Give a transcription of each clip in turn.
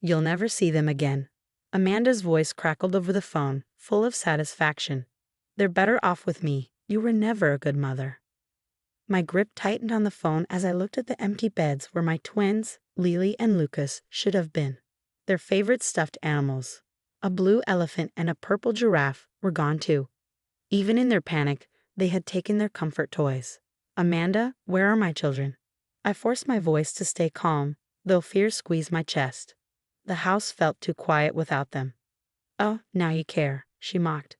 You'll never see them again. Amanda's voice crackled over the phone, full of satisfaction. They're better off with me. You were never a good mother. My grip tightened on the phone as I looked at the empty beds where my twins, Lily and Lucas, should have been. Their favorite stuffed animals, a blue elephant and a purple giraffe, were gone too. Even in their panic, they had taken their comfort toys. Amanda, where are my children? I forced my voice to stay calm, though fear squeezed my chest. The house felt too quiet without them. Oh, now you care, she mocked.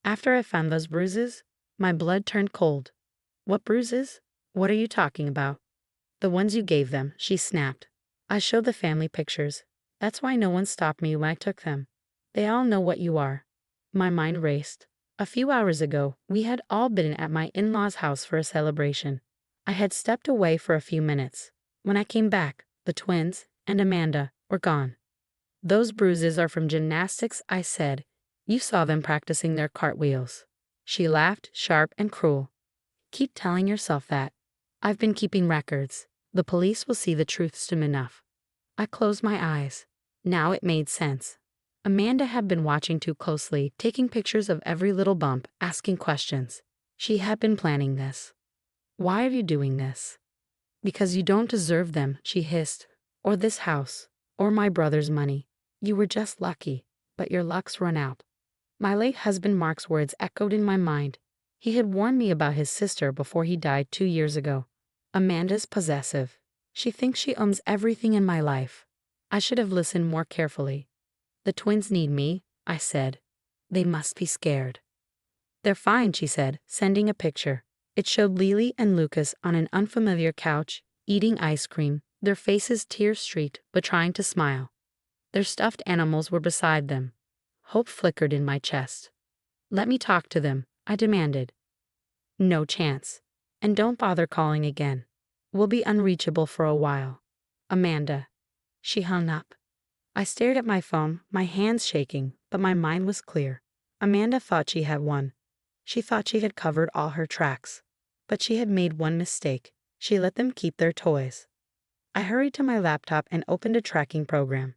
After I found those bruises, my blood turned cold. What bruises? What are you talking about? The ones you gave them, she snapped. I showed the family pictures. That's why no one stopped me when I took them. They all know what you are. My mind raced. A few hours ago, we had all been at my in-laws' house for a celebration. I had stepped away for a few minutes. When I came back, the twins and Amanda were gone. Those bruises are from gymnastics, I said. You saw them practicing their cartwheels. She laughed, sharp and cruel. Keep telling yourself that. I've been keeping records. The police will see the truth soon enough. I closed my eyes. Now it made sense. Amanda had been watching too closely, taking pictures of every little bump, asking questions. She had been planning this. Why are you doing this? Because you don't deserve them, she hissed. Or this house. Or my brother's money. You were just lucky, but your luck's run out. My late husband Mark's words echoed in my mind. He had warned me about his sister before he died 2 years ago. Amanda's possessive. She thinks she owns everything in my life. I should have listened more carefully. The twins need me, I said. They must be scared. They're fine, she said, sending a picture. It showed Lily and Lucas on an unfamiliar couch, eating ice cream, their faces tear-streaked but trying to smile. Their stuffed animals were beside them. Hope flickered in my chest. Let me talk to them, I demanded. No chance. And don't bother calling again. We'll be unreachable for a while. Amanda. She hung up. I stared at my phone, my hands shaking, but my mind was clear. Amanda thought she had won. She thought she had covered all her tracks. But she had made one mistake. She let them keep their toys. I hurried to my laptop and opened a tracking program.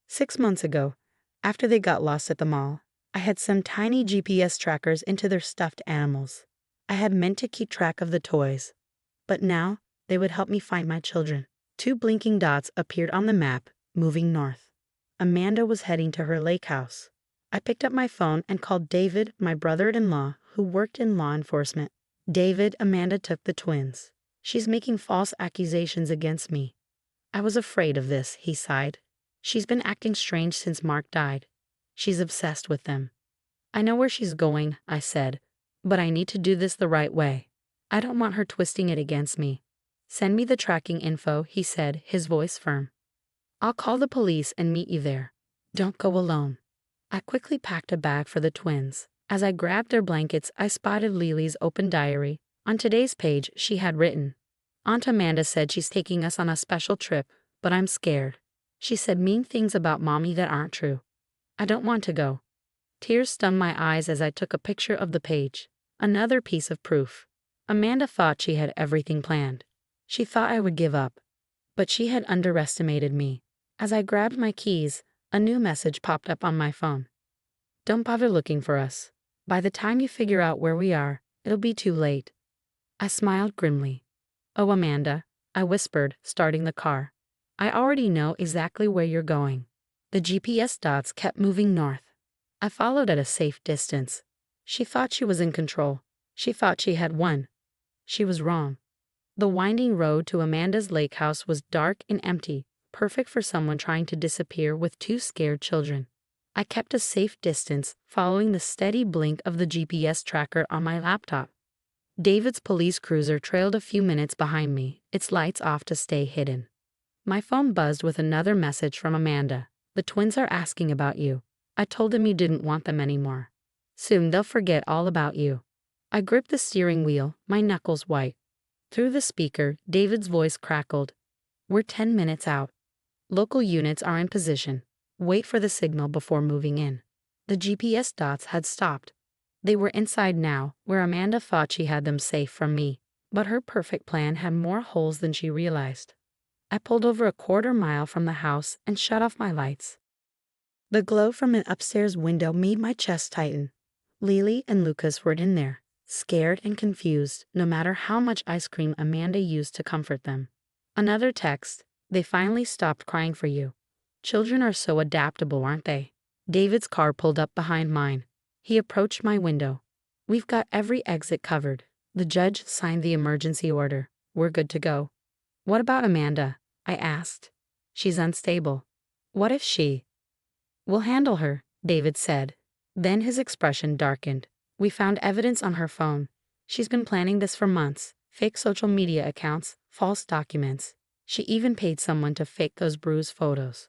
6 months ago, after they got lost at the mall, I had some tiny GPS trackers into their stuffed animals. I had meant to keep track of the toys. But now, they would help me find my children. 2 blinking dots appeared on the map, moving north. Amanda was heading to her lake house. I picked up my phone and called David, my brother-in-law, who worked in law enforcement. David, Amanda took the twins. She's making false accusations against me. I was afraid of this, he sighed. She's been acting strange since Mark died. She's obsessed with them. I know where she's going, I said, but I need to do this the right way. I don't want her twisting it against me. Send me the tracking info, he said, his voice firm. I'll call the police and meet you there. Don't go alone. I quickly packed a bag for the twins. As I grabbed their blankets, I spotted Lily's open diary. On today's page, she had written, Aunt Amanda said she's taking us on a special trip, but I'm scared. She said mean things about Mommy that aren't true. I don't want to go. Tears stung my eyes as I took a picture of the page. Another piece of proof. Amanda thought she had everything planned. She thought I would give up. But she had underestimated me. As I grabbed my keys, a new message popped up on my phone. Don't bother looking for us. By the time you figure out where we are, it'll be too late. I smiled grimly. Oh, Amanda, I whispered, starting the car. I already know exactly where you're going. The GPS dots kept moving north. I followed at a safe distance. She thought she was in control. She thought she had won. She was wrong. The winding road to Amanda's lake house was dark and empty, perfect for someone trying to disappear with 2 scared children. I kept a safe distance, following the steady blink of the GPS tracker on my laptop. David's police cruiser trailed a few minutes behind me, its lights off to stay hidden. My phone buzzed with another message from Amanda. The twins are asking about you. I told them you didn't want them anymore. Soon they'll forget all about you. I gripped the steering wheel, my knuckles white. Through the speaker, David's voice crackled. We're 10 minutes out. Local units are in position. Wait for the signal before moving in. The GPS dots had stopped. They were inside now, where Amanda thought she had them safe from me. But her perfect plan had more holes than she realized. I pulled over a quarter mile from the house and shut off my lights. The glow from an upstairs window made my chest tighten. Lily and Lucas were in there, scared and confused, no matter how much ice cream Amanda used to comfort them. Another text. They finally stopped crying for you. Children are so adaptable, aren't they? David's car pulled up behind mine. He approached my window. We've got every exit covered. The judge signed the emergency order. We're good to go. What about Amanda? I asked. She's unstable. What if she? We'll handle her, David said. Then his expression darkened. We found evidence on her phone. She's been planning this for months. Fake social media accounts, false documents. She even paid someone to fake those bruised photos.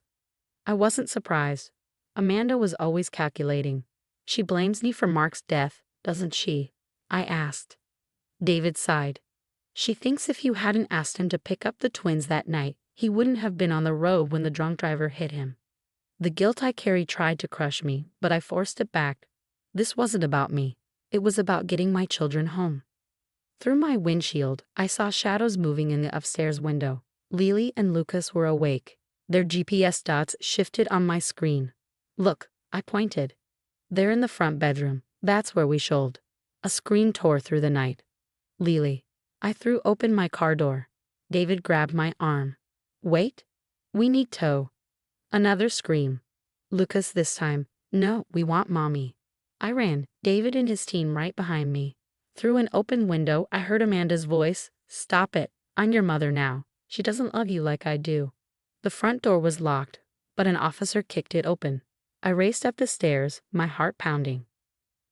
I wasn't surprised. Amanda was always calculating. She blames me for Mark's death, doesn't she? I asked. David sighed. She thinks if you hadn't asked him to pick up the twins that night, he wouldn't have been on the road when the drunk driver hit him. The guilt I carried tried to crush me, but I forced it back. This wasn't about me. It was about getting my children home. Through my windshield, I saw shadows moving in the upstairs window. Lily and Lucas were awake. Their GPS dots shifted on my screen. Look, I pointed. They're in the front bedroom. That's where we shoaled. A scream tore through the night. Lily. I threw open my car door. David grabbed my arm. Wait. We need tow. Another scream. Lucas this time. No, we want mommy. I ran, David and his team right behind me. Through an open window, I heard Amanda's voice. Stop it. I'm your mother now. She doesn't love you like I do. The front door was locked, but an officer kicked it open. I raced up the stairs, my heart pounding.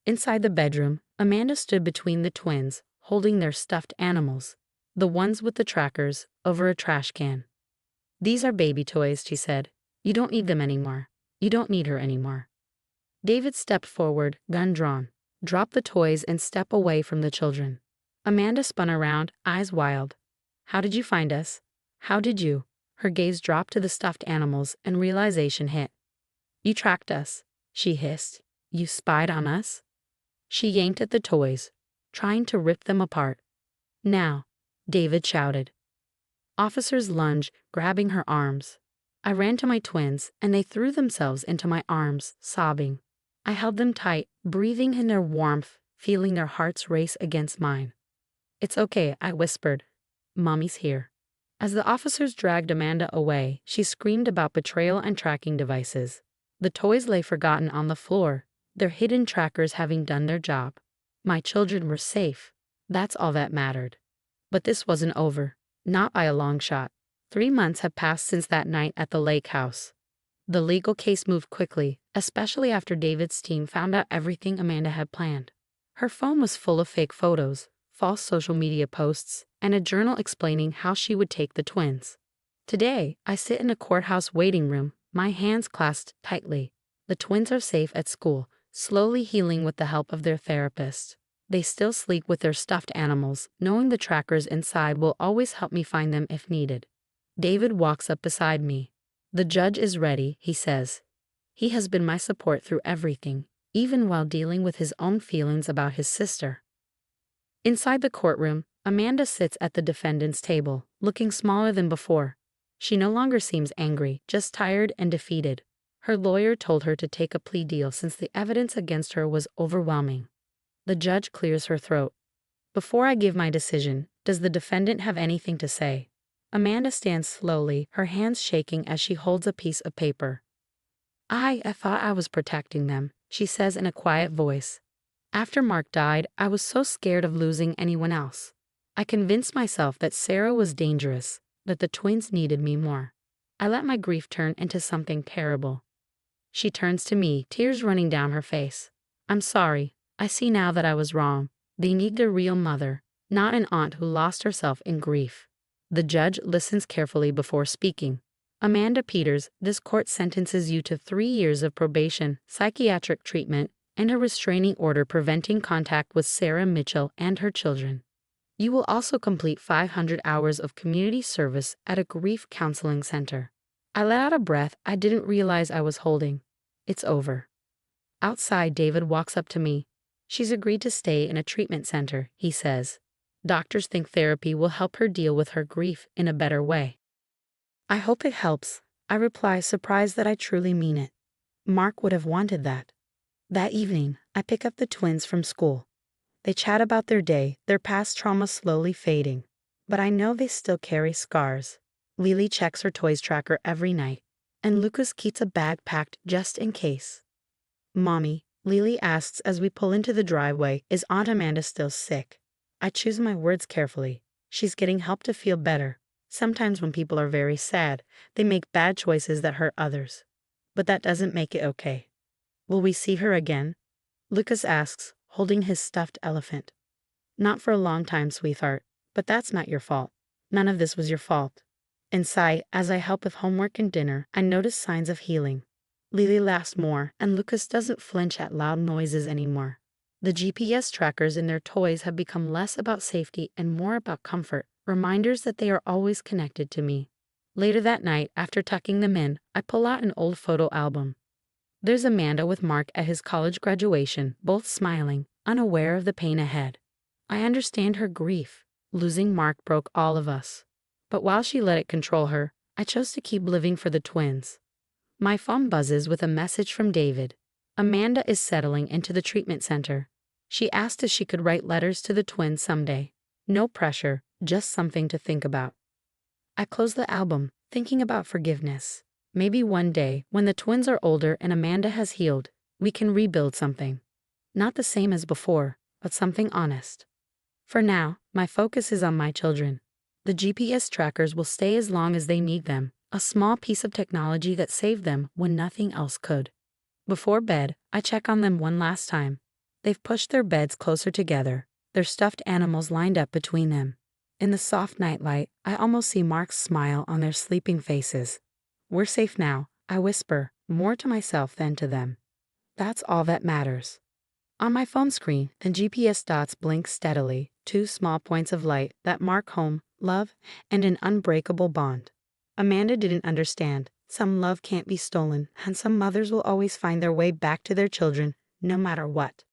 Inside the bedroom, Amanda stood between the twins, holding their stuffed animals, the ones with the trackers, over a trash can. These are baby toys, she said. You don't need them anymore. You don't need her anymore. David stepped forward, gun drawn, dropped the toys and stepped away from the children. Amanda spun around, eyes wild. How did you find us? How did you? Her gaze dropped to the stuffed animals and realization hit. You tracked us, she hissed. You spied on us? She yanked at the toys, trying to rip them apart. Now, David shouted. Officers lunged, grabbing her arms. I ran to my twins, and they threw themselves into my arms, sobbing. I held them tight, breathing in their warmth, feeling their hearts race against mine. It's okay, I whispered. Mommy's here. As the officers dragged Amanda away, she screamed about betrayal and tracking devices. The toys lay forgotten on the floor, their hidden trackers having done their job. My children were safe. That's all that mattered. But this wasn't over. Not by a long shot. 3 months had passed since that night at the lake house. The legal case moved quickly, especially after David's team found out everything Amanda had planned. Her phone was full of fake photos, false social media posts, and a journal explaining how she would take the twins. Today, I sit in a courthouse waiting room, my hands clasped tightly. The twins are safe at school, slowly healing with the help of their therapist. They still sleep with their stuffed animals, knowing the trackers inside will always help me find them if needed. David walks up beside me. The judge is ready, he says. He has been my support through everything, even while dealing with his own feelings about his sister. Inside the courtroom, Amanda sits at the defendant's table, looking smaller than before. She no longer seems angry, just tired and defeated. Her lawyer told her to take a plea deal since the evidence against her was overwhelming. The judge clears her throat. Before I give my decision, does the defendant have anything to say? Amanda stands slowly, her hands shaking as she holds a piece of paper. I thought I was protecting them, she says in a quiet voice. After Mark died, I was so scared of losing anyone else. I convinced myself that Sarah was dangerous, that the twins needed me more. I let my grief turn into something terrible. She turns to me, tears running down her face. I'm sorry. I see now that I was wrong. They need a real mother, not an aunt who lost herself in grief. The judge listens carefully before speaking. Amanda Peters, this court sentences you to 3 years of probation, psychiatric treatment, and a restraining order preventing contact with Sarah Mitchell and her children. You will also complete 500 hours of community service at a grief counseling center. I let out a breath I didn't realize I was holding. It's over. Outside, David walks up to me. She's agreed to stay in a treatment center, he says. Doctors think therapy will help her deal with her grief in a better way. I hope it helps, I reply, surprised that I truly mean it. Mark would have wanted that. That evening, I pick up the twins from school. They chat about their day, their past trauma slowly fading. But I know they still carry scars. Lily checks her toys tracker every night, and Lucas keeps a bag packed just in case. Mommy, Lily asks as we pull into the driveway, is Aunt Amanda still sick? I choose my words carefully. She's getting help to feel better. Sometimes when people are very sad, they make bad choices that hurt others. But that doesn't make it okay. Will we see her again? Lucas asks, holding his stuffed elephant. Not for a long time, sweetheart, but that's not your fault. None of this was your fault. Inside, as I help with homework and dinner, I notice signs of healing. Lily laughs more, and Lucas doesn't flinch at loud noises anymore. The GPS trackers in their toys have become less about safety and more about comfort, reminders that they are always connected to me. Later that night, after tucking them in, I pull out an old photo album. There's Amanda with Mark at his college graduation, both smiling, unaware of the pain ahead. I understand her grief. Losing Mark broke all of us. But while she let it control her, I chose to keep living for the twins. My phone buzzes with a message from David. Amanda is settling into the treatment center. She asked if she could write letters to the twins someday. No pressure, just something to think about. I close the album, thinking about forgiveness. Maybe one day, when the twins are older and Amanda has healed, we can rebuild something. Not the same as before, but something honest. For now, my focus is on my children. The GPS trackers will stay as long as they need them, a small piece of technology that saved them when nothing else could. Before bed, I check on them one last time. They've pushed their beds closer together, their stuffed animals lined up between them. In the soft nightlight, I almost see Mark's smile on their sleeping faces. We're safe now, I whisper, more to myself than to them. That's all that matters. On my phone screen, the GPS dots blink steadily, 2 small points of light that mark home, love, and an unbreakable bond. Amanda didn't understand. Some love can't be stolen, and some mothers will always find their way back to their children, no matter what.